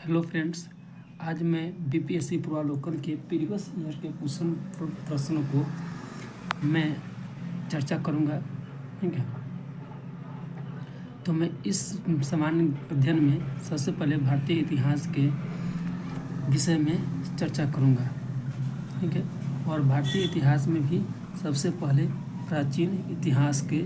Hello friends, आज मैं BPSC पूर्वावलोकन के प्रीवियस ईयर के प्रश्नों को मैं चर्चा करूंगा। ठीक है, तो मैं इस सामान्य अध्ययन में सबसे पहले भारतीय इतिहास के विषय में चर्चा करूंगा। ठीक है, और भारतीय इतिहास में भी सबसे पहले प्राचीन इतिहास के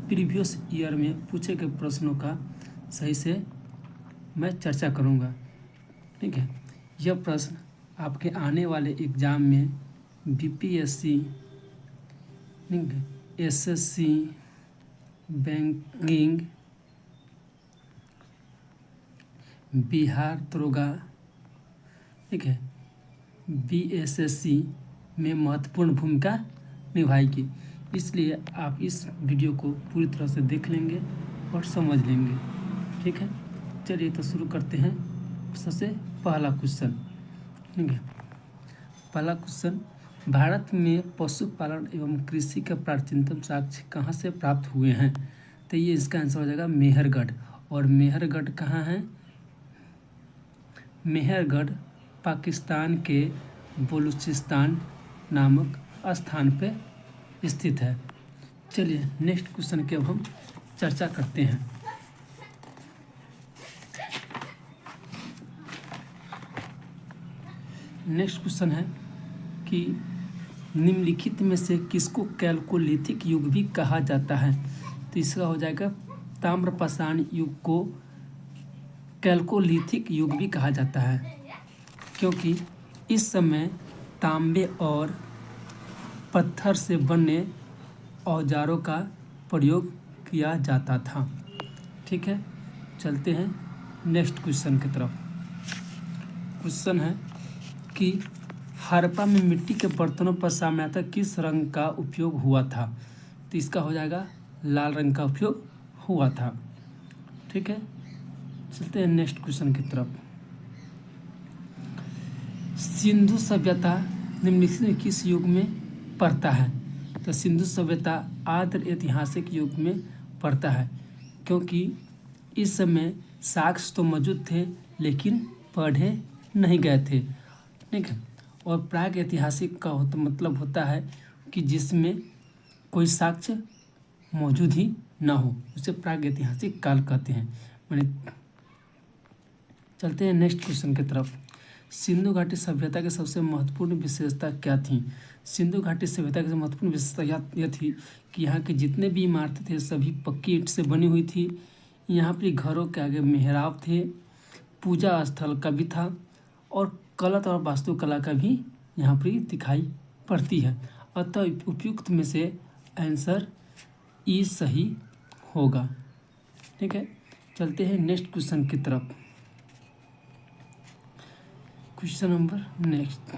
प्रीवियस ईयर में पूछे गए प्रश्नों का सही से मैं चर्चा करूंगा। ठीक है, यह प्रश्न आपके आने वाले एग्ज़ाम में बीपीएससी, एसएससी, बैंकिंग, बिहार दरोगा, ठीक है, बीएसएससी में महत्वपूर्ण भूमिका निभाएगी। इसलिए आप इस वीडियो को पूरी तरह से देख लेंगे और समझ लेंगे। ठीक है, चलिए तो शुरू करते हैं। सबसे पहला क्वेश्चन, ठीक है, पहला क्वेश्चन, भारत में पशुपालन एवं कृषि के प्राचीनतम साक्ष्य कहाँ से प्राप्त हुए हैं? तो ये इसका आंसर हो जाएगा मेहरगढ़। और मेहरगढ़ कहाँ है? मेहरगढ़ पाकिस्तान के बलूचिस्तान नामक स्थान पे स्थित है। चलिए नेक्स्ट क्वेश्चन की अब हम चर्चा करते हैं। नेक्स्ट क्वेश्चन है कि निम्नलिखित में से किसको कैल्कोलिथिक युग भी कहा जाता है? तो इसका हो जाएगा ताम्रपाषाण युग को कैल्कोलिथिक युग भी कहा जाता है, क्योंकि इस समय तांबे और पत्थर से बने औजारों का प्रयोग किया जाता था। ठीक है, चलते हैं नेक्स्ट क्वेश्चन की तरफ। क्वेश्चन है कि हड़प्पा में मिट्टी के बर्तनों पर सामान्यतः किस रंग का उपयोग हुआ था? तो इसका हो जाएगा लाल रंग का उपयोग हुआ था। ठीक है, चलते हैं नेक्स्ट क्वेश्चन की तरफ। सिंधु सभ्यता निम्नलिखित में किस युग में पड़ता है? तो सिंधु सभ्यता आद्य ऐतिहासिक युग में पड़ता है, क्योंकि इस समय साक्ष्य तो मौजूद थे लेकिन पढ़े नहीं गए थे। ठीक है, और प्राग ऐतिहासिक का मतलब होता है कि जिसमें कोई साक्ष्य मौजूद ही ना हो, उसे प्राग ऐतिहासिक काल कहते हैं। मैंने चलते हैं नेक्स्ट क्वेश्चन की तरफ। सिंधु घाटी सभ्यता की सबसे महत्वपूर्ण विशेषता क्या थी? सिंधु घाटी सभ्यता की महत्वपूर्ण विशेषता यह थी कि यहाँ के जितने भी इमारतें थे सभी पक्की ईंट से बनी हुई थी। यहाँ पर घरों के आगे मेहराब थे, पूजा स्थल का भी था, और कला और वास्तुकला का भी यहाँ पर दिखाई पड़ती है। अतः उपयुक्त में से आंसर ई सही होगा। ठीक है, चलते हैं नेक्स्ट क्वेश्चन की तरफ। क्वेश्चन नंबर नेक्स्ट,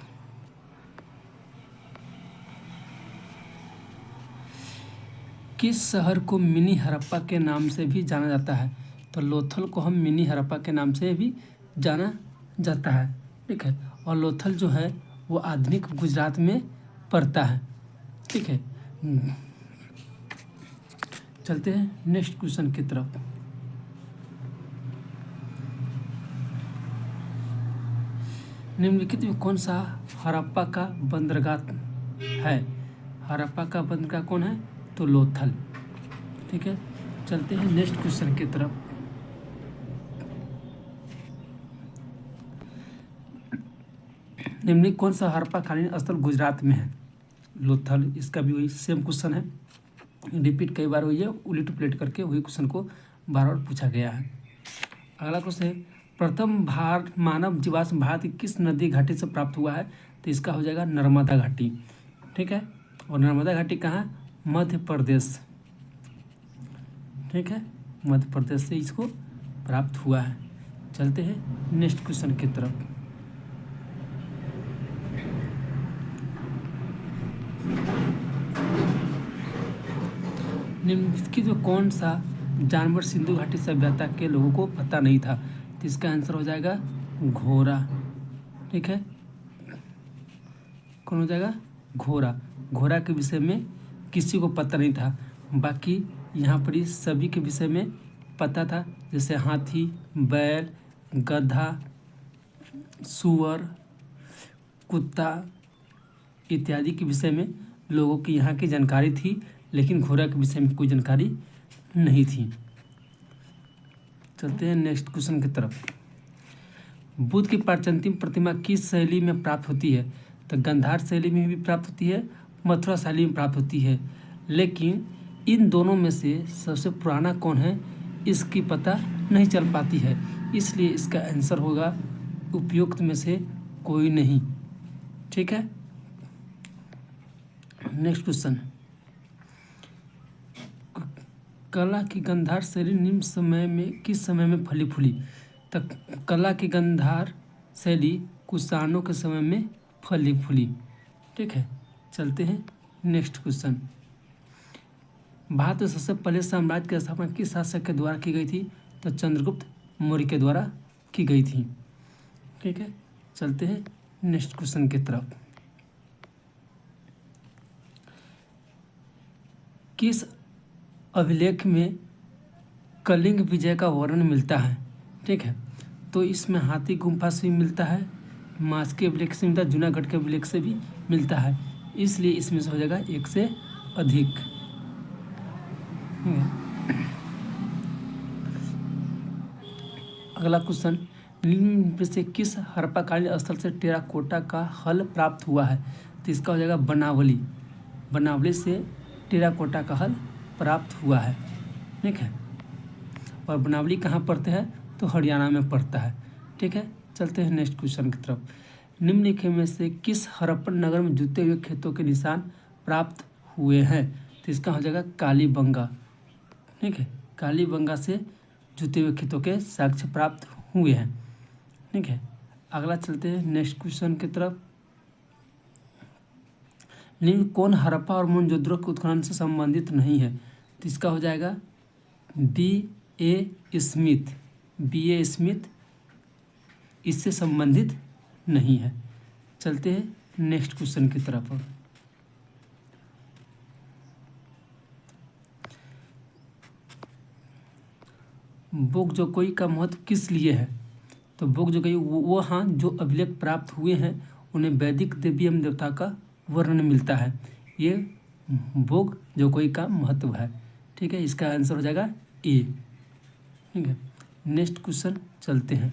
किस शहर को मिनी हड़प्पा के नाम से भी जाना जाता है? तो लोथल को हम मिनी हड़प्पा के नाम से भी जाना जाता है। ठीक है, और लोथल जो है वो आधुनिक गुजरात में पड़ता है। ठीक है, चलते हैं नेक्स्ट क्वेश्चन की तरफ। निम्नलिखित में कौन सा हड़प्पा का बंदरगाह है? हड़प्पा का बंदरगाह कौन है? तो लोथल। ठीक है, चलते हैं नेक्स्ट क्वेश्चन की तरफ। निम्नलिखित कौन सा हड़प्पा कालीन स्थल गुजरात में है? लोथल। इसका भी वही सेम क्वेश्चन है, रिपीट कई बार हुई है, उलट पुलट करके वही क्वेश्चन को बार बार पूछा गया है। अगला क्वेश्चन है, प्रथम मानव जीवाश्म भारत की किस नदी घाटी से प्राप्त हुआ है? तो इसका हो जाएगा नर्मदा घाटी। ठीक है, और नर्मदा घाटी कहाँ? मध्य प्रदेश। ठीक है, मध्य प्रदेश से इसको प्राप्त हुआ है। चलते हैं नेक्स्ट क्वेश्चन की तरफ। निम्नलिखित में कौन सा जानवर सिंधु घाटी सभ्यता के लोगों को पता नहीं था? तो इसका आंसर हो जाएगा घोड़ा। ठीक है, कौन हो जाएगा? घोड़ा। घोड़ा के विषय में किसी को पता नहीं था, बाकी यहाँ पर सभी के विषय में पता था, जैसे हाथी, बैल, गधा, सूअर, कुत्ता इत्यादि के विषय में लोगों की यहाँ की जानकारी थी, लेकिन घोड़ा के विषय में कोई जानकारी नहीं थी। चलते हैं नेक्स्ट क्वेश्चन की तरफ। बुद्ध की प्राचीनतम प्रतिमा किस शैली में प्राप्त होती है? तो गांधार शैली में भी प्राप्त होती है, मथुरा शैली में प्राप्त होती है, लेकिन इन दोनों में से सबसे पुराना कौन है इसकी पता नहीं चल पाती है, इसलिए इसका आंसर होगा उपयुक्त में से कोई नहीं। ठीक है, नेक्स्ट क्वेश्चन। कला की गांधार शैली निम्न समय में किस समय में फली फूली? तो कला की गांधार शैली कुषाणों के समय में फली फूली। ठीक है, चलते हैं नेक्स्ट क्वेश्चन। भारत में सबसे पहले साम्राज्य की स्थापना किस शासक के द्वारा की गई थी? तो चंद्रगुप्त मौर्य के द्वारा की गई थी। ठीक है, चलते हैं नेक्स्ट क्वेश्चन की तरफ। किस अभिलेख में कलिंग विजय का वर्णन मिलता है? ठीक है, तो इसमें हाथी गुम्फा से भी मिलता है, मास के अभिलेख से मिलता है, जूनागढ़ के अभिलेख से भी मिलता है, इसलिए इसमें से हो जाएगा एक से अधिक। अगला क्वेश्चन, निम्न में से किस हड़प्पाकालीन स्थल से टेराकोटा का हल प्राप्त हुआ है? तो इसका हो जाएगा बनावली। बनावली से टेराकोटा का हल प्राप्त हुआ है। ठीक है, और बनावली कहाँ पड़ते हैं? तो हरियाणा में पड़ता है। ठीक है, चलते हैं नेक्स्ट क्वेश्चन की तरफ। निम्नलिखित में से किस हड़प्पन नगर में जुते हुए खेतों के निशान प्राप्त हुए हैं? तो इसका हो जाएगा कालीबंगा। ठीक है, कालीबंगा से जुते हुए खेतों के साक्ष्य प्राप्त हुए हैं। ठीक है, अगला चलते हैं नेक्स्ट क्वेश्चन की तरफ। निम्न कौन हड़प्पा और मोहनजोदड़ो के उत्खनन से संबंधित नहीं है? तो इसका हो जाएगा B.A. स्मिथ। B.A. स्मिथ इससे संबंधित नहीं है। चलते हैं नेक्स्ट क्वेश्चन की तरफ। बोगजोकोई का महत्व किस लिए है? तो बोगजोकोई वो हाँ जो अभिलेख प्राप्त हुए हैं उन्हें वैदिक देवी एवं देवता का वर्णन मिलता है, ये बोगजोकोई का महत्व है। ठीक है, इसका आंसर हो जाएगा ए। ठीक है, नेक्स्ट क्वेश्चन चलते हैं।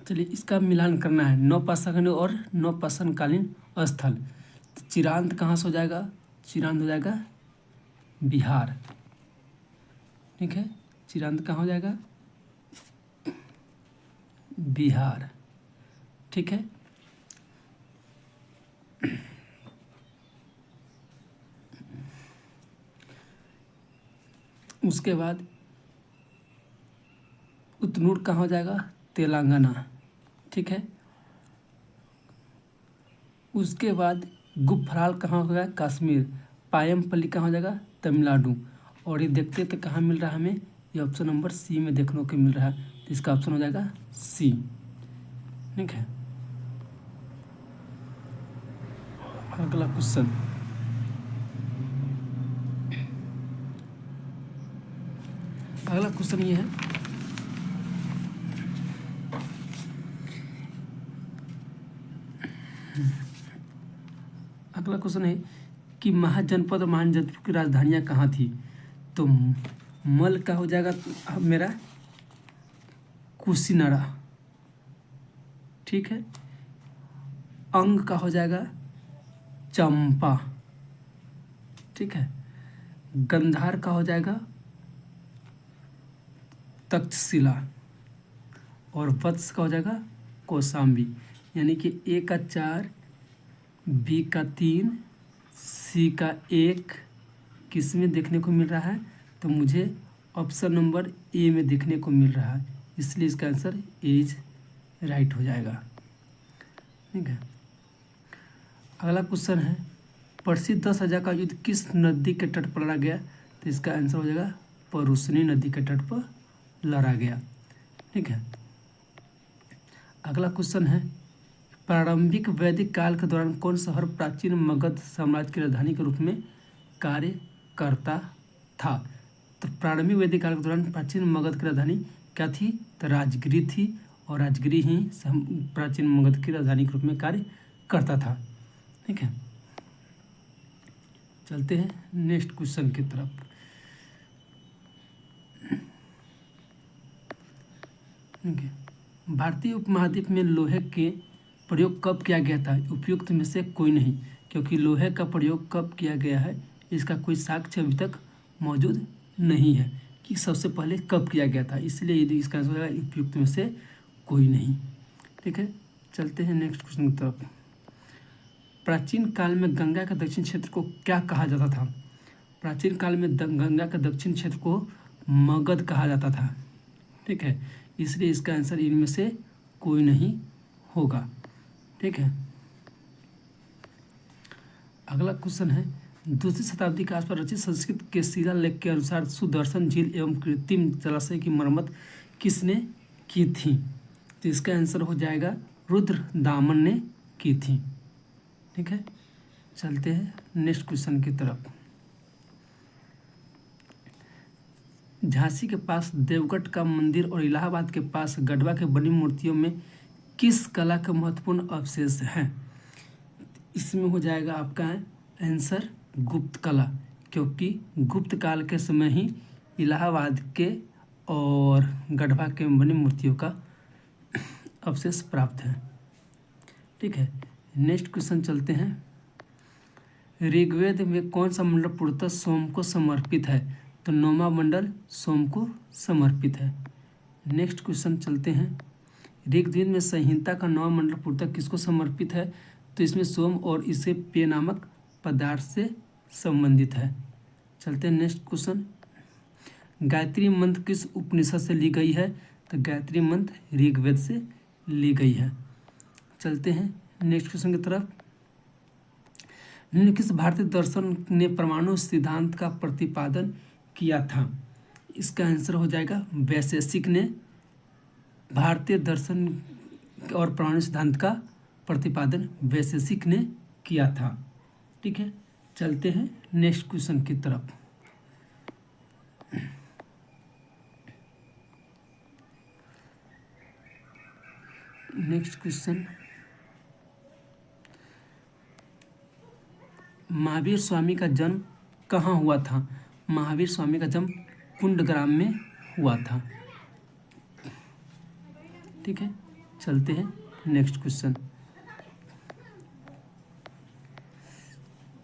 चलिए, इसका मिलान करना है नवपाषाण और नवपाषाणकालीन स्थल। चिरांद कहाँ से हो जाएगा? चिरांद हो जाएगा बिहार। ठीक है, चिरांद कहाँ हो जाएगा? बिहार। ठीक है, उसके बाद उतनूर कहाँ हो जाएगा? तेलंगाना। ठीक है, उसके बाद गुफराल कहाँ हो जाएगा? कश्मीर। पायमपल्ली कहाँ हो जाएगा? तमिलनाडु। और ये देखते तो कहाँ मिल रहा है हमें? ये ऑप्शन नंबर सी में देखने को मिल रहा है, तो इसका ऑप्शन हो जाएगा सी। ठीक है, अगला क्वेश्चन। अगला क्वेश्चन ये है, अगला क्वेश्चन है कि महाजनपद और महाजनपद की राजधानियाँ कहाँ थी? तो मल का हो जाएगा मेरा कुशीनरा। ठीक है, अंग का हो जाएगा चंपा। ठीक है, गंधार का हो जाएगा तक्षशिला, और वत्स का हो जाएगा कौशाम्बी। यानी कि ए का 4, बी का 3, सी का 1 किस में देखने को मिल रहा है? तो मुझे ऑप्शन नंबर ए में देखने को मिल रहा है, इसलिए इसका आंसर ए इज राइट हो जाएगा। ठीक है, अगला क्वेश्चन है, प्रसिद्ध 10,000 का युद्ध किस नदी के तट पर लड़ा गया? तो इसका आंसर हो जाएगा परुशनी नदी के तट पर लड़ा गया। ठीक है, अगला क्वेश्चन है, प्रारंभिक वैदिक काल के दौरान कौन शहर प्राचीन मगध साम्राज्य की राजधानी के रूप में कार्य करता था? तो प्रारंभिक वैदिक काल के दौरान प्राचीन मगध की राजधानी क्या थी? तो राजगिरी थी, और राजगिरी ही प्राचीन मगध की राजधानी के रूप में कार्य करता था। ठीक है, चलते हैं नेक्स्ट क्वेश्चन की तरफ। भारतीय उपमहाद्वीप में लोहे के प्रयोग कब किया गया था? उपयुक्त में से कोई नहीं, क्योंकि लोहे का प्रयोग कब किया गया है इसका कोई साक्ष्य अभी तक मौजूद नहीं है कि सबसे पहले कब किया गया था, इसलिए यदि इसका आंसर है उपयुक्त में से कोई नहीं। ठीक है, चलते हैं नेक्स्ट क्वेश्चन की तरफ। प्राचीन काल में गंगा का दक्षिण क्षेत्र को क्या कहा जाता था? प्राचीन काल में गंगा का दक्षिण क्षेत्र को मगध कहा जाता था। ठीक है, इसलिए इसका आंसर इनमें से कोई नहीं होगा। ठीक है, अगला क्वेश्चन है, दूसरी शताब्दी के आसपास रचित संस्कृत के शिलालेख के अनुसार सुदर्शन झील एवं कृत्रिम जलाशय की मरम्मत किसने की थी? तो इसका आंसर हो जाएगा रुद्र दामन ने की थी। ठीक है, चलते हैं नेक्स्ट क्वेश्चन की तरफ। झांसी के पास देवगढ़ का मंदिर और इलाहाबाद के पास गढ़वा के बनी मूर्तियों में किस कला का महत्वपूर्ण अवशेष है? इसमें हो जाएगा आपका आंसर गुप्त कला, क्योंकि गुप्त काल के समय ही इलाहाबाद के और गढ़वा के बनी मूर्तियों का अवशेष प्राप्त है। ठीक है, नेक्स्ट क्वेश्चन चलते हैं। ऋग्वेद में कौन सा मंडल पूर्णतः सोम को समर्पित है? तो 9वां मंडल सोम को समर्पित है। नेक्स्ट क्वेश्चन चलते हैं। ऋग्वेद में संहिता का 9वां मंडल पूर्णतः किसको समर्पित है? तो इसमें सोम और इसे पेय नामक पदार्थ से संबंधित है। चलते हैं नेक्स्ट क्वेश्चन। गायत्री मंत्र किस उपनिषद से ली गई है? तो गायत्री मंत्र ऋग्वेद से ली गई है। चलते हैं नेक्स्ट क्वेश्चन की तरफ। निम्न किस भारतीय दर्शन ने परमाणु सिद्धांत का प्रतिपादन किया था? इसका आंसर हो जाएगा वैशेषिक ने भारतीय दर्शन और परमाणु सिद्धांत का प्रतिपादन वैशेषिक ने किया था। ठीक है, चलते हैं नेक्स्ट क्वेश्चन की तरफ। नेक्स्ट क्वेश्चन, महावीर स्वामी का जन्म कहाँ हुआ था? महावीर स्वामी का जन्म कुंडग्राम में हुआ था। ठीक है, चलते हैं नेक्स्ट क्वेश्चन।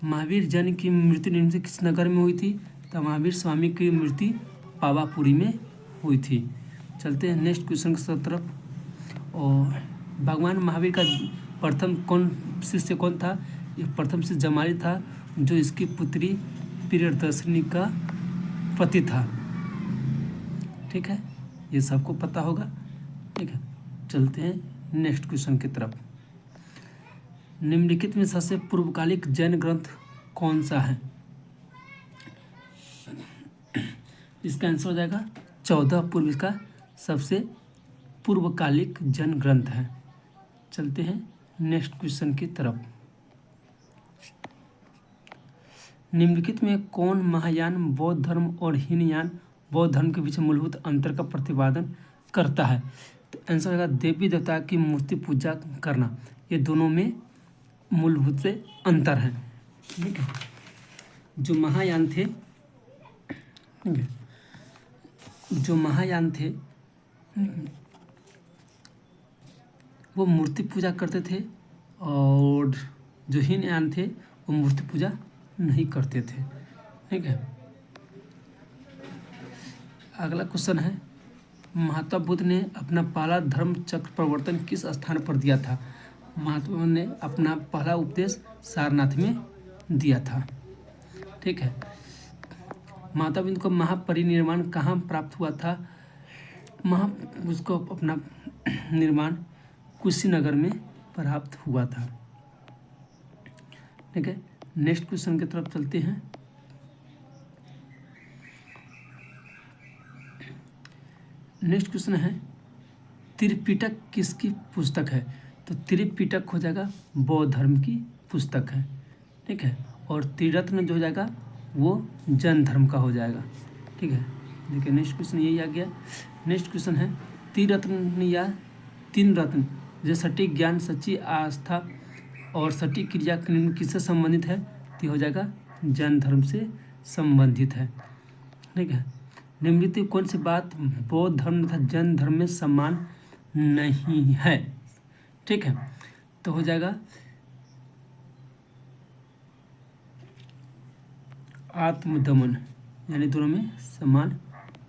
महावीर जैन की मृत्यु निम्न से किस नगर में हुई थी? तो महावीर स्वामी की मृत्यु पावापुरी में हुई थी। चलते हैं नेक्स्ट क्वेश्चन की तरफ। और भगवान महावीर का प्रथम शिष्य कौन था? ये प्रथम शिष्य जमाली था, जो इसकी पुत्री प्रियदर्शिनी का पति था। ठीक है, ये सबको पता होगा। ठीक है, चलते हैं नेक्स्ट क्वेश्चन की तरफ। निम्नलिखित में सबसे पूर्वकालिक जैन ग्रंथ कौन सा है? इसका आंसर हो जाएगा 14 पूर्व का सबसे पूर्वकालिक जैन ग्रंथ है। चलते हैं नेक्स्ट क्वेश्चन की तरफ। निम्नलिखित में कौन महायान बौद्ध धर्म और हीनयान बौद्ध धर्म के बीच मूलभूत अंतर का प्रतिपादन करता है? तो आंसर होगा देवी देवता की मूर्ति पूजा करना। ये दोनों में मूलभूत से अंतर है। ठीक है, जो महायान थे, ठीक है, जो महायान थे वो मूर्ति पूजा करते थे, और जो हीनयान थे वो मूर्ति पूजा नहीं करते थे। ठीक है, अगला क्वेश्चन है, महात्मा बुद्ध ने अपना पहला धर्म चक्र प्रवर्तन किस स्थान पर दिया था? महात्मा बुद्ध ने अपना पहला उपदेश सारनाथ में दिया था। ठीक है, महात्मा बुद्ध को महापरिनिर्वाण कहाँ प्राप्त हुआ था? उसको अपना निर्माण कुशीनगर में प्राप्त हुआ था। ठीक है, नेक्स्ट क्वेश्चन की तरफ चलते हैं। नेक्स्ट क्वेश्चन है, त्रिपिटक किसकी पुस्तक है? तो त्रिपिटक हो जाएगा बौद्ध धर्म की पुस्तक है। ठीक है, और त्रिरत्न जो हो जाएगा वो जैन धर्म का हो जाएगा। ठीक है। देखिए नेक्स्ट क्वेश्चन यही आ गया। नेक्स्ट क्वेश्चन है त्रिरत्न या तीन रत्न जैसे सटीक ज्ञान, सच्ची आस्था और सटीक क्रिया किससे संबंधित है? तो हो जाएगा जैन धर्म से संबंधित है। ठीक है। निम्नलिखित कौन सी बात बौद्ध धर्म तथा जैन धर्म में समान नहीं है? ठीक है, तो हो जाएगा आत्मदमन, यानी दोनों में समान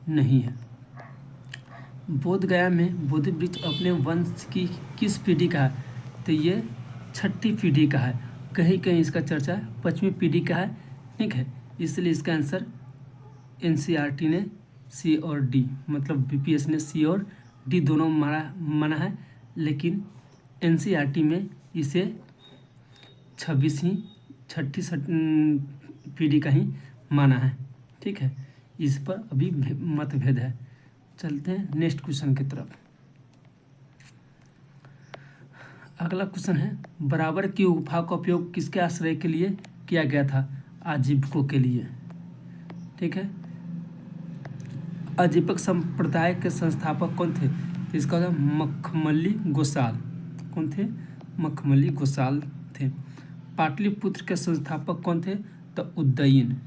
नहीं है। बोध गया में बोधि वृक्ष अपने वंश की किस पीढ़ी का है? तो ये छठी पीढ़ी का है। कहीं कहीं इसका चर्चा पांचवी पीढ़ी का है। ठीक है, इसलिए इसका आंसर एनसीईआरटी ने सी और डी, मतलब बीपीएस ने सी और डी दोनों माना है, लेकिन एनसीईआरटी में इसे 26वीं छठी पीढ़ी का ही माना है। ठीक है, इस पर अभी मतभेद है। चलते हैं नेक्स्ट क्वेश्चन की तरफ। अगला क्वेश्चन है बराबर की गुफा का उपयोग किसके आश्रय के लिए किया गया था? आजीविकों के लिए। ठीक है, आजीविक संप्रदाय के संस्थापक कौन थे? तो इसका मखमली गोसाल। कौन थे? मखमली गोसाल थे। पाटलिपुत्र के संस्थापक कौन थे? तो उदयन।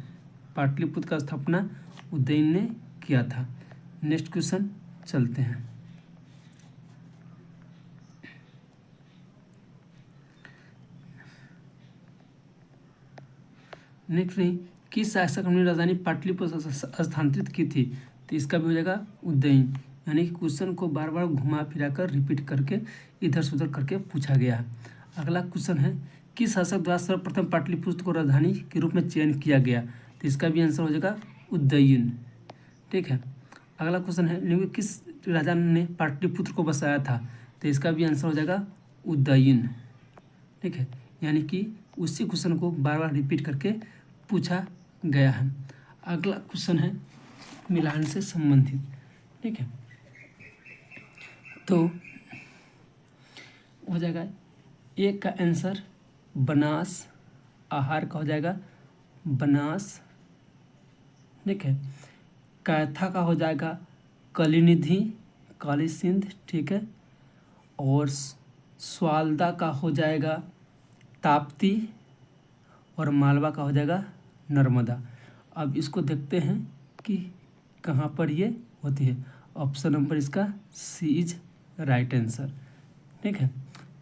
पाटलिपुत्र का स्थापना उदयन ने किया था। नेक्स्ट क्वेश्चन चलते हैं। नेक्स्ट नहीं, किस शासक ने राजधानी पाटलिपुत्र स्थानांतरित की थी? तो इसका भी हो जाएगा उदयन। यानी कि क्वेश्चन को बार बार घुमा फिरा कर रिपीट करके इधर से उधर करके पूछा गया है। अगला क्वेश्चन है किस शासक द्वारा सर्वप्रथम पाटलिपुत्र को राजधानी के रूप में चयन किया गया? तो इसका भी आंसर हो जाएगा उदयन। ठीक है, अगला क्वेश्चन है किस राजा ने पाटलिपुत्र को बसाया था? तो इसका भी आंसर हो जाएगा उदयन। ठीक है, यानी कि उसी क्वेश्चन को बार बार रिपीट करके पूछा गया है। अगला क्वेश्चन है मिलान से संबंधित। ठीक है, तो हो जाएगा एक का आंसर बनास, आहार का हो जाएगा बनास। ठीक है, कैथा का हो जाएगा कलिनिधि, काली सिंध। ठीक है, और स्वालदा का हो जाएगा ताप्ती, और मालवा का हो जाएगा नर्मदा। अब इसको देखते हैं कि कहाँ पर ये होती है। ऑप्शन नंबर इसका सी इज राइट आंसर। ठीक है,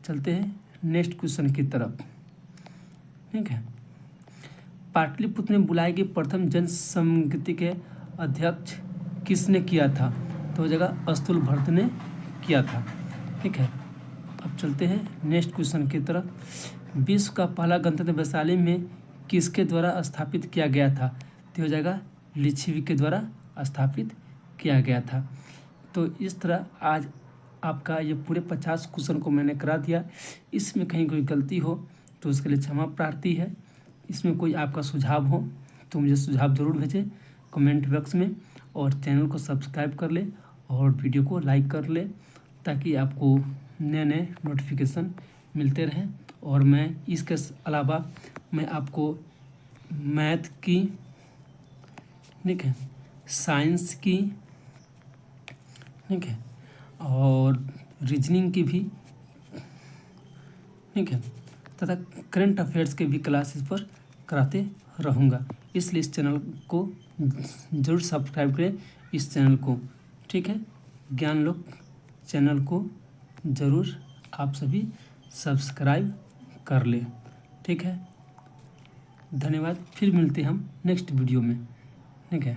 चलते हैं नेक्स्ट क्वेश्चन की तरफ। ठीक है, पाटलिपुत्र में बुलाई गई प्रथम जन संगति के अध्यक्ष किसने किया था? तो हो जाएगा अस्तुल भरत ने किया था। ठीक है, अब चलते हैं नेक्स्ट क्वेश्चन की तरफ। विश्व का पहला गणतंत्र वैशाली में किसके द्वारा स्थापित किया गया था? तो हो जाएगा लिच्छवी के द्वारा स्थापित किया गया था। तो इस तरह आज आपका ये पूरे 50 क्वेश्चन को मैंने करा दिया। इसमें कहीं कोई गलती हो तो उसके लिए क्षमा प्रार्थी है। इसमें कोई आपका सुझाव हो तो मुझे सुझाव ज़रूर भेजें कमेंट बॉक्स में, और चैनल को सब्सक्राइब कर ले और वीडियो को लाइक कर ले, ताकि आपको नए नए नोटिफिकेशन मिलते रहें। और मैं इसके अलावा मैं आपको मैथ की, ठीक है, साइंस की, ठीक है, और रीजनिंग की भी, ठीक है, तथा करंट अफेयर्स के भी क्लासेस पर कराते रहूँगा। इसलिए इस चैनल को ज़रूर सब्सक्राइब करें, इस चैनल को। ठीक है, ज्ञान लोक चैनल को ज़रूर आप सभी सब्सक्राइब कर लें। ठीक है, धन्यवाद। फिर मिलते हैं हम नेक्स्ट वीडियो में। ठीक है।